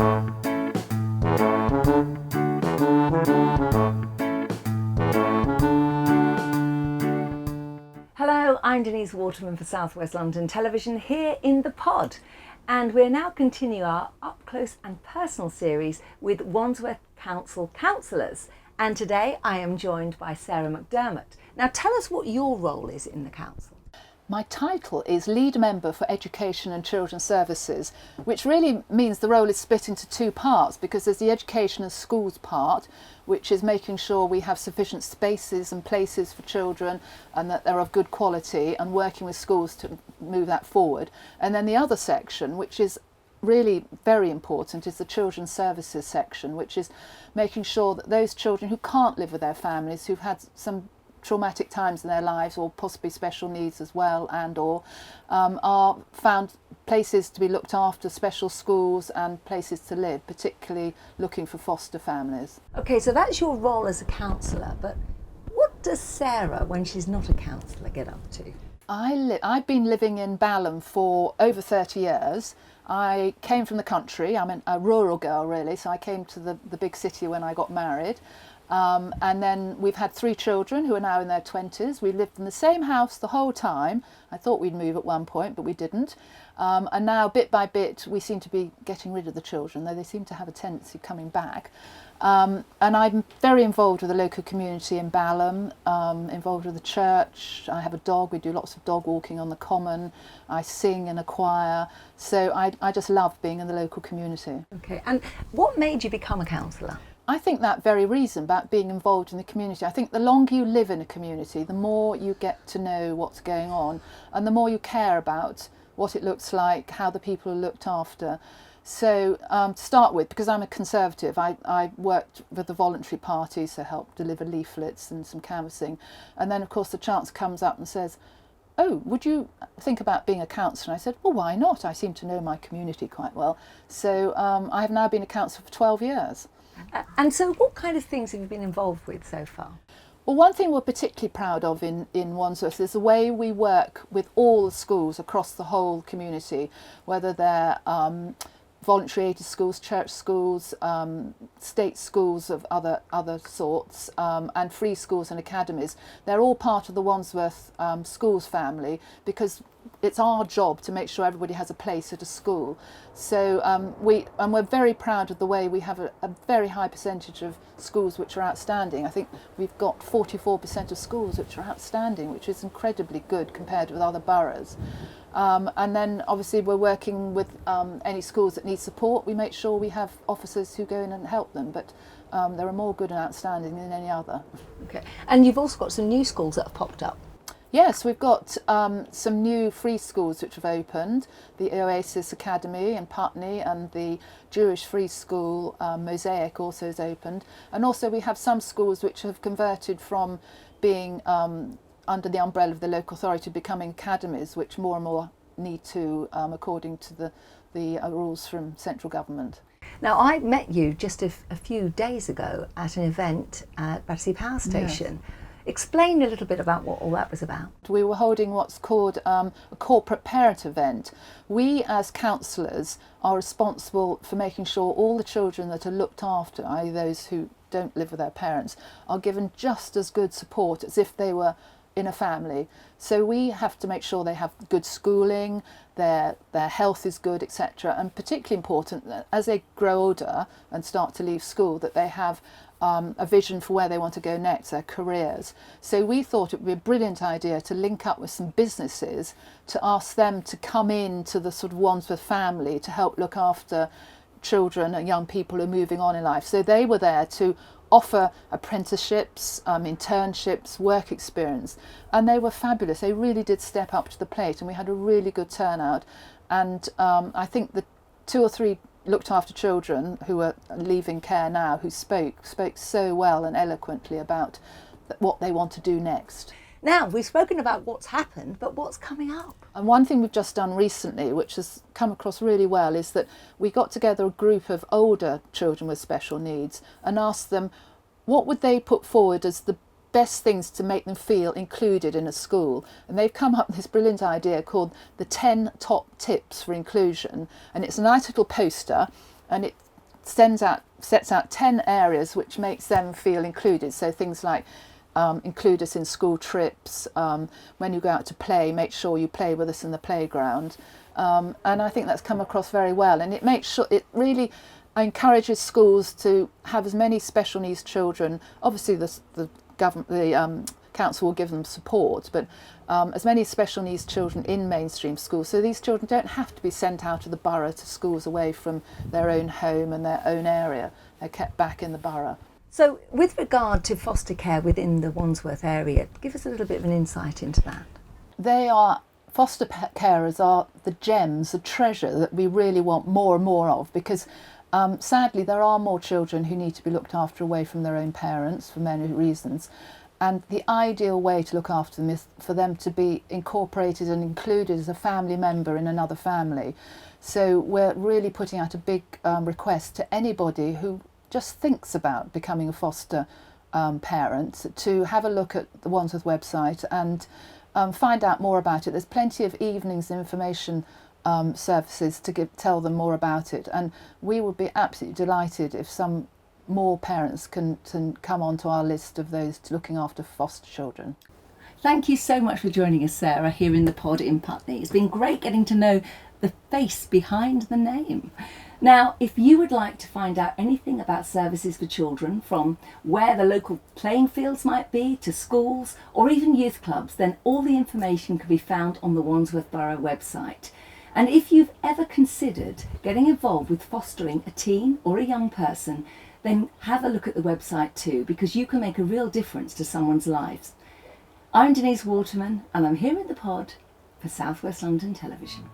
Hello, I'm Denise Waterman for South West London Television here in the pod, and we're now continuing our up close and personal series with Wandsworth Council councillors, and today I am joined by Sarah McDermott. Now tell us what your role is in the council. My title is Lead Member for Education and Children's Services, which really means the role is split into two parts, because there's the education and schools part, which is making sure we have sufficient spaces and places for children and that they're of good quality, and working with schools to move that forward. And then the other section, which is really very important, is the children's services section, which is making sure that those children who can't live with their families, who've had some traumatic times in their lives or possibly special needs as well, and or are found places to be looked after, special schools and places to live, particularly looking for foster families. Okay, so that's your role as a councillor, but what does Sarah, when she's not a councillor, get up to? I've been living in Balham for over 30 years. I came from the country. I'm a rural girl really, so I came to the big city when I got married. And then we've had 3 children who are now in their 20s. We lived in the same house the whole time. I thought we'd move at one point, but we didn't. And now, bit by bit, we seem to be getting rid of the children, though they seem to have a tendency of coming back. And I'm very involved with the local community in Balham, involved with the church. I have a dog. We do lots of dog walking on the common. I sing in a choir. So I just love being in the local community. Okay, and what made you become a councillor? I think that very reason about being involved in the community. I think the longer you live in a community, the more you get to know what's going on, and the more you care about what it looks like, how the people are looked after. So to start with, because I'm a Conservative, I worked with the voluntary party, so helped deliver leaflets and some canvassing. And then of course the chance comes up and says, oh, would you think about being a councillor? And I said, well, why not? I seem to know my community quite well. So I have now been a councillor for 12 years. And so what kind of things have you been involved with so far? Well, one thing we're particularly proud of in Wandsworth is the way we work with all the schools across the whole community, whether they're voluntary aided schools, church schools, state schools of other sorts, and free schools and academies. They're all part of the Wandsworth schools family, because it's our job to make sure everybody has a place at a school. So we're very proud of the way we have a very high percentage of schools which are outstanding. I think we've got 44% of schools which are outstanding, which is incredibly good compared with other boroughs. And then obviously we're working with any schools that need support. We make sure we have officers who go in and help them, but there are more good and outstanding than any other. Okay. And you've also got some new schools that have popped up. Yes, we've got some new free schools which have opened, the Oasis Academy in Putney, and the Jewish free school Mosaic also has opened. And also we have some schools which have converted from being under the umbrella of the local authority to becoming academies, which more and more need to, according to the rules from central government. Now, I met you just a few days ago at an event at Battersea Power Station. Yes. Explain a little bit about what all that was about. We were holding what's called a corporate parent event. We as councillors are responsible for making sure all the children that are looked after, i.e. those who don't live with their parents, are given just as good support as if they were in a family. So we have to make sure they have good schooling, their health is good, etc. And particularly important that as they grow older and start to leave school, that they have a vision for where they want to go next, their careers. So we thought it would be a brilliant idea to link up with some businesses to ask them to come into the sort of Wandsworth family to help look after children and young people who are moving on in life. So they were there to offer apprenticeships, internships, work experience, and they were fabulous. They really did step up to the plate, and we had a really good turnout. And I think the 2 or 3 looked after children who are leaving care now who spoke so well and eloquently about what they want to do next. Now, we've spoken about what's happened, but what's coming up? And one thing we've just done recently, which has come across really well, is that we got together a group of older children with special needs and asked them what would they put forward as the best things to make them feel included in a school. And they've come up with this brilliant idea called the 10 top tips for inclusion. And it's a nice little poster, and it sets out 10 areas which makes them feel included. So things like include us in school trips, when you go out to play, make sure you play with us in the playground. And I think that's come across very well, and it makes sure, it really encourages schools to have as many special needs children. Obviously the council will give them support, but as many special needs children in mainstream schools, so these children don't have to be sent out of the borough to schools away from their own home and their own area. They're kept back in the borough. So with regard to foster care within the Wandsworth area, give us a little bit of an insight into that. Foster carers are the gems, the treasure that we really want more and more of, because sadly there are more children who need to be looked after away from their own parents for many reasons. And the ideal way to look after them is for them to be incorporated and included as a family member in another family. So we're really putting out a big request to anybody who just thinks about becoming a foster parent to have a look at the Wandsworth website and find out more about it. There's plenty of evenings information services to tell them more about it, and we would be absolutely delighted if some more parents can come onto our list of those looking after foster children. Thank you so much for joining us, Sarah, here in the pod in Putney. It's been great getting to know the face behind the name. Now, if you would like to find out anything about services for children, from where the local playing fields might be to schools or even youth clubs, then all the information can be found on the Wandsworth Borough website. And if you've ever considered getting involved with fostering a teen or a young person, then have a look at the website too, because you can make a real difference to someone's lives. I'm Denise Waterman, and I'm here in the pod for South West London Television.